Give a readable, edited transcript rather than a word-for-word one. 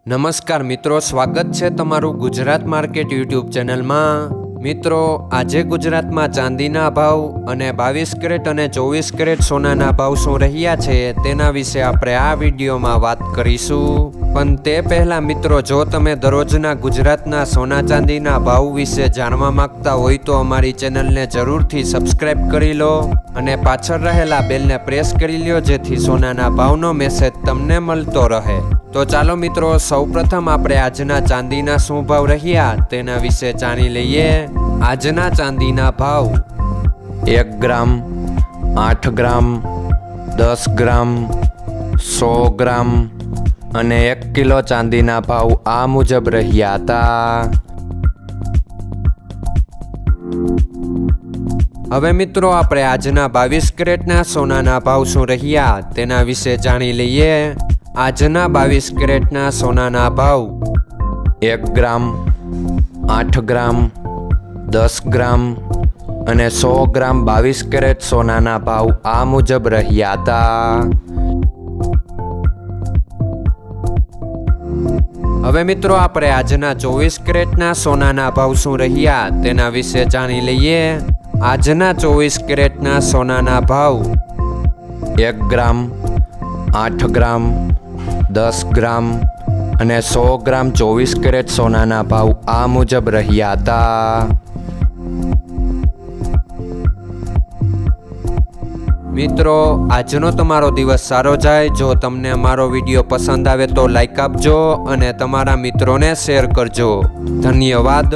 નમસ્કાર મિત્રો, સ્વાગત છે તમારું ગુજરાત માર્કેટ યુટ્યુબ ચેનલમાં। મિત્રો, આજે ગુજરાતમાં ચાંદીના ભાવ અને 22 કેરેટ અને 24 કેરેટ સોનાના ભાવ શું રહ્યા છે તેના વિશે આપણે આ વિડીયોમાં વાત કરીશું। પણ તે પહેલાં મિત્રો, જો તમે દરરોજના ગુજરાતના સોના ચાંદીના ભાવ વિશે જાણવા માંગતા હોય તો અમારી ચેનલને જરૂરથી સબસ્ક્રાઈબ કરી લો અને પાછળ રહેલા બેલને પ્રેસ કરી લો, જેથી સોનાના ભાવનો મેસેજ તમને મળતો રહે। તો ચાલો મિત્રો, સૌપ્રથમ આપણે આજના ચાંદીના શું ભાવ રહ્યા તેના વિશે જાણી લઈએ। આજના ચાંદીના ભાવ 1 ગ્રામ, 8 ગ્રામ, 10 ગ્રામ, 100 ગ્રામ અને 1 કિલો ચાંદીના ભાવ આ મુજબ રહ્યા હતા। હવે મિત્રો, આપણે આજના 22 કેરેટના સોનાના ભાવ શું રહ્યા તેના વિશે જાણી લઈએ। આજના 22 કેરેટના સોનાના ભાવ 1 ગ્રામ, 8 ગ્રામ, 10 ગ્રામ અને 100 ગ્રામ 22 કેરેટ સોનાના ભાવ આ મુજબ રહ્યા હતા। હવે મિત્રો, આપણે આજના 24 કેરેટના સોનાના ભાવ શું રહ્યા તેના વિશે જાણી લઈએ। આજના 24 કેરેટના સોનાના ભાવ 1 ગ્રામ, 8 ગ્રામ, 10 ગ્રામ અને 100 ગ્રામ 24 કેરેટ સોનાના ભાવ આ મુજબ રહ્યા હતા। મિત્રો, આજનો તમારો દિવસ સારો જાય। જો તમને અમારો વિડીયો પસંદ આવે તો લાઈક આપજો અને તમારા મિત્રોને શેર કરજો। ધન્યવાદ।